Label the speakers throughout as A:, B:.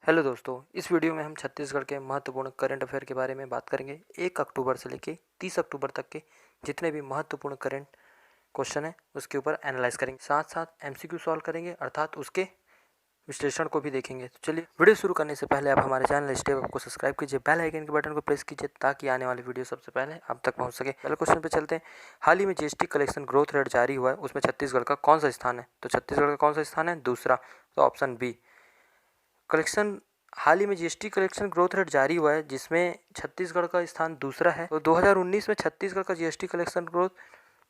A: Hello दोस्तों, इस video में हम छत्तीसगढ़ के महत्वपूर्ण करंट अफेयर के बारे में बात करेंगे। 1 अक्टूबर से लेके 30 अक्टूबर तक के जितने भी महत्वपूर्ण करंट क्वेश्चन हैं उसके ऊपर एनालाइज करेंगे। साथ साथ एमसीक्यू सॉल्व करेंगे, अर्थात उसके विश्लेषण को भी देखेंगे। तो चलिए, वीडियो शुरू करने से पहले आप हमारे चैनल स्टेप को सब्सक्राइब कीजिए, बेल आइकन के बटन को प्रेस कीजिए ताकि आने वाली वीडियो सबसे पहले आप तक पहुंच सके। पहले क्वेश्चन पे चलते हैं। हाल ही में जीएसटी कलेक्शन ग्रोथ रेट जारी हुआ है, उसमें छत्तीसगढ़ का कौन सा स्थान है? तो छत्तीसगढ़ का कौन सा स्थान है? दूसरा, तो ऑप्शन बी। कलेक्शन हाल ही में जीएसटी कलेक्शन ग्रोथ रेट जारी हुआ है जिसमें छत्तीसगढ़ का स्थान दूसरा है। तो 2019 में छत्तीसगढ़ का जीएसटी कलेक्शन ग्रोथ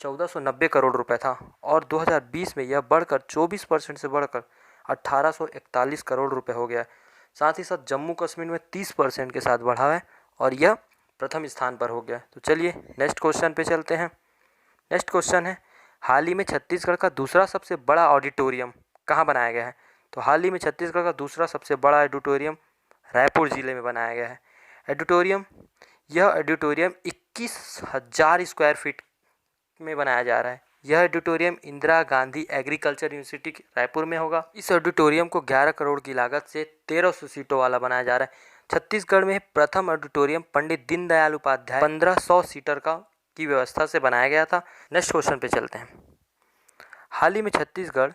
A: 1490 करोड़ रुपए था और 2020 में यह बढ़कर 24% से बढ़कर 1841 करोड़ रुपए हो गया है। साथ ही साथ जम्मू कश्मीर में 30% के साथ बढ़ा है और यह प्रथम स्थान पर हो गया है। तो चलिए नेक्स्ट क्वेश्चन पे चलते हैं। नेक्स्ट क्वेश्चन है, हाल ही में छत्तीसगढ़ का दूसरा सबसे बड़ा ऑडिटोरियम कहाँ बनाया गया है? तो हाल ही में छत्तीसगढ़ का दूसरा सबसे बड़ा ऑडिटोरियम रायपुर जिले में बनाया गया है। यह ऑडिटोरियम 21,000 स्क्वायर फीट में बनाया जा रहा है। यह auditorium Indira Gandhi agriculture university Raipur में होगा। इस ऑडिटोरियम को 11 करोड़ की लागत से 1300 सीटों वाला बनाया जा रहा है। छत्तीसगढ़ में प्रथम ऑडिटोरियम पंडित दीनदयाल उपाध्याय 1500 सीटर की व्यवस्था से बनाया गया था। नेक्स्ट क्वेश्चन पे चलते हैं। हाल ही में छत्तीसगढ़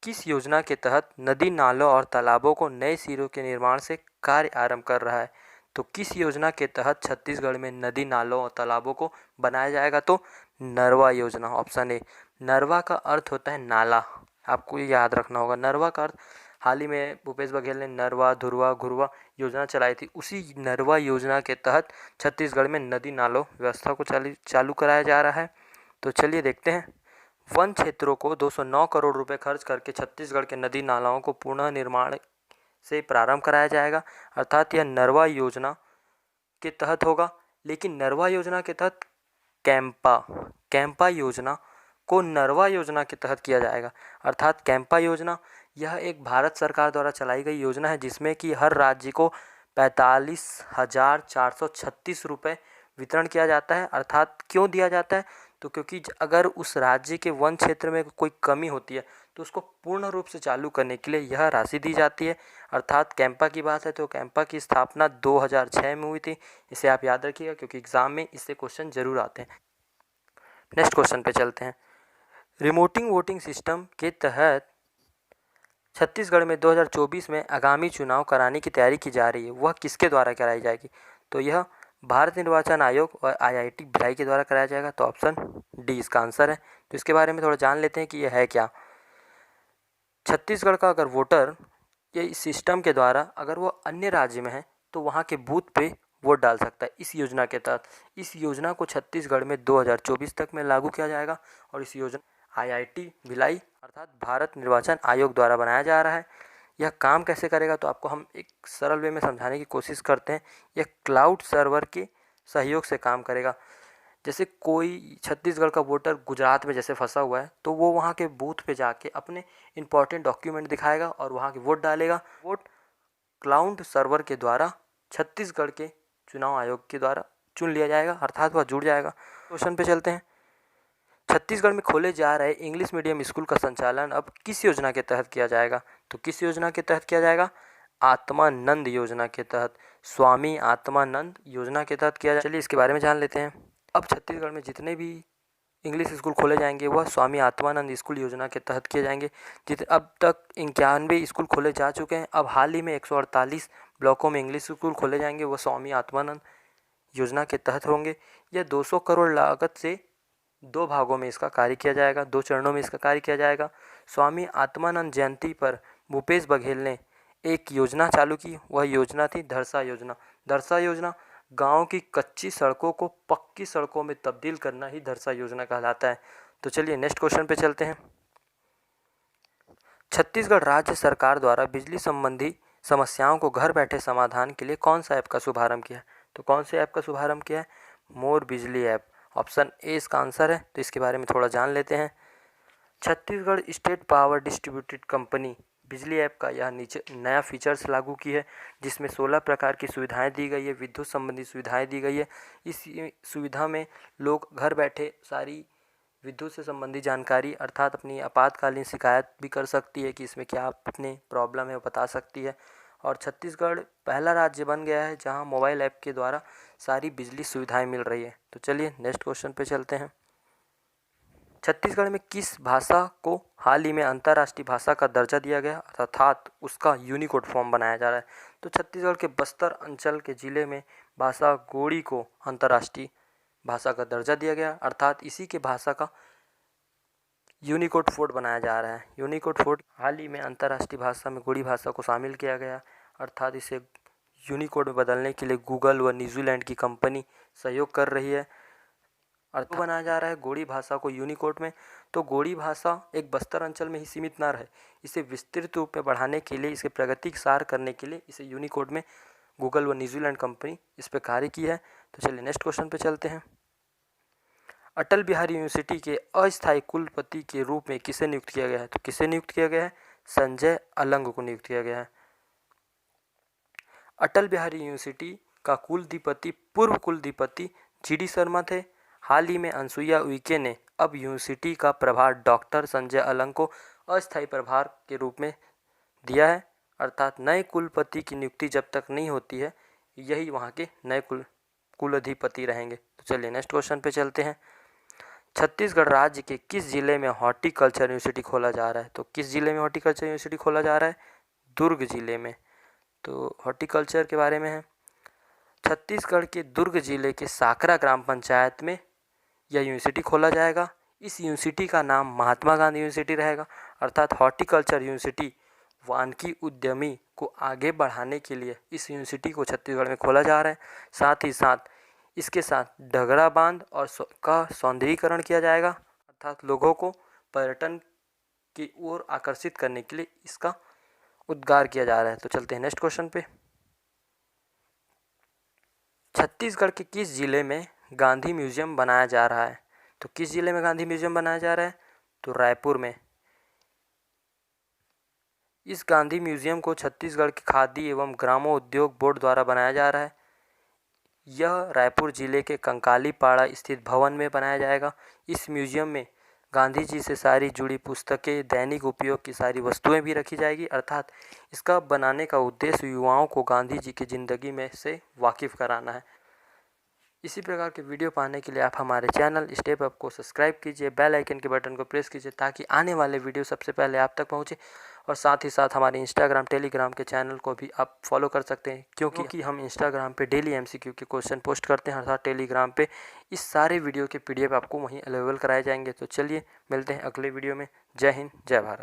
A: किस योजना के तहत नदी नालों और तालाबों को नए सिरों के निर्माण से कार्य आरंभ कर रहा है? तो किस योजना के तहत छत्तीसगढ़ में नदी नालों और तालाबों को बनाया जाएगा? तो नरवा योजना, ऑप्शन ए। नरवा का अर्थ होता है नाला, आपको ये याद रखना होगा। नरवा का अर्थ, हाल ही में भूपेश बघेल ने नरवा धुरवा घुरवा योजना चलाई थी, उसी नरवा योजना के तहत छत्तीसगढ़ में नदी नालों व्यवस्था को चालू कराया जा रहा है। तो चलिए देखते हैं। वन क्षेत्रों को 209 करोड़ रुपए खर्च करके छत्तीसगढ़ के नदी नालाओं को पुनः निर्माण से प्रारंभ कराया जाएगा, अर्थात यह नरवा योजना के तहत होगा। लेकिन नरवा योजना के तहत कैंपा योजना को नरवा योजना के तहत किया जाएगा, अर्थात कैंपा योजना यह एक भारत सरकार द्वारा चलाई गई योजना है जिसमें कि हर राज्य को 45,436 रुपये वितरण किया जाता है। अर्थात क्यों दिया जाता है? तो क्योंकि अगर उस राज्य के वन क्षेत्र में कोई कमी होती है तो उसको पूर्ण रूप से चालू करने के लिए यह राशि दी जाती है। अर्थात कैंपा की बात है तो कैंपा की स्थापना 2006 में हुई थी। इसे आप याद रखिएगा क्योंकि एग्जाम में इससे क्वेश्चन जरूर आते हैं। नेक्स्ट क्वेश्चन पे चलते हैं। रिमोटिंग वोटिंग सिस्टम के तहत छत्तीसगढ़ में 2024 में आगामी चुनाव कराने की तैयारी की जा रही है, वह किसके द्वारा कराई जाएगी? तो यह भारत निर्वाचन आयोग और आईआईटी भिलाई के द्वारा कराया जाएगा। तो ऑप्शन डी इसका आंसर है। तो इसके बारे में थोड़ा जान लेते हैं कि यह है क्या। छत्तीसगढ़ का अगर वोटर ये इस सिस्टम के द्वारा अगर वो अन्य राज्य में है तो वहाँ के बूथ पे वोट डाल सकता है इस योजना के तहत। इस योजना को छत्तीसगढ़ में 2024 तक में लागू किया जाएगा और इस योजना आईआईटी भिलाई अर्थात भारत निर्वाचन आयोग द्वारा बनाया जा रहा है। यह काम कैसे करेगा तो आपको हम एक सरल वे में समझाने की कोशिश करते हैं। यह क्लाउड सर्वर के सहयोग से काम करेगा। जैसे कोई छत्तीसगढ़ का वोटर गुजरात में जैसे फंसा हुआ है तो वो वहाँ के बूथ पे जाके अपने इंपॉर्टेंट डॉक्यूमेंट दिखाएगा और वहाँ के वोट डालेगा। वोट क्लाउड सर्वर के द्वारा छत्तीसगढ़ के चुनाव आयोग के द्वारा चुन लिया जाएगा, अर्थात वह जुड़ जाएगा। क्वेश्चन पे चलते हैं। छत्तीसगढ़ में खोले जा रहे इंग्लिश मीडियम स्कूल का संचालन अब किस योजना के तहत किया जाएगा? तो किस योजना के तहत किया जाएगा? आत्मानंद योजना के तहत, स्वामी आत्मानंद योजना के तहत किया जाएगा। चलिए इसके बारे में जान लेते हैं। अब छत्तीसगढ़ में जितने भी इंग्लिश स्कूल खोले जाएंगे वह स्वामी आत्मानंद स्कूल योजना के तहत किए जाएंगे। अब तक 91 स्कूल खोले जा चुके हैं। अब हाल ही में 148 ब्लॉकों में इंग्लिश स्कूल खोले जाएंगे, वह स्वामी आत्मानंद योजना के तहत होंगे। यह 200 करोड़ लागत से 2 भागों में इसका कार्य किया जाएगा, 2 चरणों में इसका कार्य किया जाएगा। स्वामी आत्मानंद जयंती पर भूपेश बघेल ने एक योजना चालू की, वह योजना थी धरसा योजना। धरसा योजना गांव की कच्ची सड़कों को पक्की सड़कों में तब्दील करना ही धरसा योजना कहलाता है। तो चलिए नेक्स्ट क्वेश्चन पे चलते हैं। छत्तीसगढ़ राज्य सरकार द्वारा बिजली संबंधी समस्याओं को घर बैठे समाधान के लिए कौन सा ऐप का शुभारंभ किया है? तो कौन से ऐप का शुभारंभ किया है? मोर बिजली ऐप, ऑप्शन ए इसका आंसर है। तो इसके बारे में थोड़ा जान लेते हैं। Chhattisgarh state power distributed company बिजली ऐप का यह नीचे नया फीचर्स लागू की है जिसमें 16 प्रकार की सुविधाएं दी गई है, विद्युत संबंधी सुविधाएं दी गई है। इस सुविधा में लोग घर बैठे सारी विद्युत से संबंधी जानकारी अर्थात अपनी आपातकालीन शिकायत भी कर सकती है कि इसमें क्या अपने प्रॉब्लम है वो बता सकती है। और छत्तीसगढ़ पहला राज्य बन गया है जहां मोबाइल ऐप के द्वारा सारी बिजली सुविधाएं मिल रही है। तो चलिए नेक्स्ट क्वेश्चन पे चलते हैं। छत्तीसगढ़ में किस भाषा को हाल ही में अंतर्राष्ट्रीय भाषा का दर्जा दिया गया, अर्थात उसका यूनिकोड फॉर्म बनाया जा रहा है। तो छत्तीसगढ़ के बस्तर अंचल के जिले में भाषा गोड़ी को अंतर्राष्ट्रीय भाषा का दर्जा दिया गया, अर्थात इसी के भाषा का यूनिकोड फोर्ड बनाया जा रहा है। यूनिकोड फोर्ड हाल ही में अंतर्राष्ट्रीय भाषा में गोड़ी भाषा को शामिल किया गया, अर्थात इसे यूनिकोड में बदलने के लिए गूगल व न्यूजीलैंड की कंपनी सहयोग कर रही है। अर्थ बनाया जा रहा है गोड़ी भाषा को यूनिकोड में। तो गोड़ी भाषा एक बस्तर अंचल में ही सीमित ना रहे, इसे विस्तृत रूप में बढ़ाने के लिए, इसे प्रगति सार करने के लिए इसे यूनिकोड में गूगल व न्यूजीलैंड कंपनी इस पर कार्य की है। तो चलिए नेक्स्ट क्वेश्चन पे चलते हैं। अटल बिहारी यूनिवर्सिटी के अस्थायी कुलपति के रूप में किसे नियुक्त किया गया है? तो किसे नियुक्त किया गया है? संजय अलंग को नियुक्त किया गया है। अटल बिहारी यूनिवर्सिटी का कुलधिपति पूर्व कुलधिपति GD शर्मा थे। हाल ही में अनसुईया उइके ने अब यूनिवर्सिटी का प्रभार डॉक्टर संजय अलंग को अस्थायी प्रभार के रूप में दिया है, अर्थात नए कुलपति की नियुक्ति जब तक नहीं होती है यही वहाँ के नए कुलाधिपति रहेंगे। तो चलिए नेक्स्ट क्वेश्चन पे चलते हैं। छत्तीसगढ़ राज्य के किस जिले में हॉर्टिकल्चर यूनिवर्सिटी खोला जा रहा है? तो किस जिले में हॉर्टिकल्चर यूनिवर्सिटी खोला जा रहा है? दुर्ग जिले में। तो हॉर्टिकल्चर के बारे में है, छत्तीसगढ़ के दुर्ग जिले के साकरा ग्राम पंचायत में यह यूनिवर्सिटी खोला जाएगा। इस यूनिवर्सिटी का नाम महात्मा गांधी यूनिवर्सिटी रहेगा, अर्थात हॉर्टिकल्चर यूनिवर्सिटी वानिकी उद्यमी को आगे बढ़ाने के लिए इस यूनिवर्सिटी को छत्तीसगढ़ में खोला जा रहा है। साथ ही साथ इसके साथ डगरा बांध और का सौंदर्यीकरण किया जाएगा, अर्थात लोगों को पर्यटन की ओर आकर्षित करने के लिए इसका उद्गार किया जा रहा है। तो चलते हैं नेक्स्ट क्वेश्चन पे। छत्तीसगढ़ के किस जिले में गांधी म्यूजियम बनाया जा रहा है? तो किस जिले में गांधी म्यूजियम बनाया जा रहा है? तो रायपुर में। इस गांधी म्यूजियम को छत्तीसगढ़ के खादी एवं ग्रामोद्योग बोर्ड द्वारा बनाया जा रहा है। यह रायपुर जिले के कंकालीपाड़ा स्थित भवन में बनाया जाएगा। इस म्यूजियम में गांधी जी से सारी जुड़ी पुस्तकें, दैनिक उपयोग की सारी वस्तुएं भी रखी जाएगी, अर्थात इसका बनाने का उद्देश्य युवाओं को गांधी जी की ज़िंदगी में से वाकिफ़ कराना है। इसी प्रकार के वीडियो पाने के लिए आप हमारे चैनल स्टेप अप को सब्सक्राइब कीजिए, बेल आइकन के बटन को प्रेस कीजिए ताकि आने वाले वीडियो सबसे पहले आप तक पहुंचे। और साथ ही साथ हमारे इंस्टाग्राम, टेलीग्राम के चैनल को भी आप फॉलो कर सकते हैं, क्योंकि हम इंस्टाग्राम पे डेली MCQ के क्वेश्चन पोस्ट करते हैं, अर्थात टेलीग्राम पे इस सारे वीडियो के PDF आपको वहीं अवेलेबल कराए जाएंगे। तो चलिए मिलते हैं अगले वीडियो में। जय हिंद, जय भारत।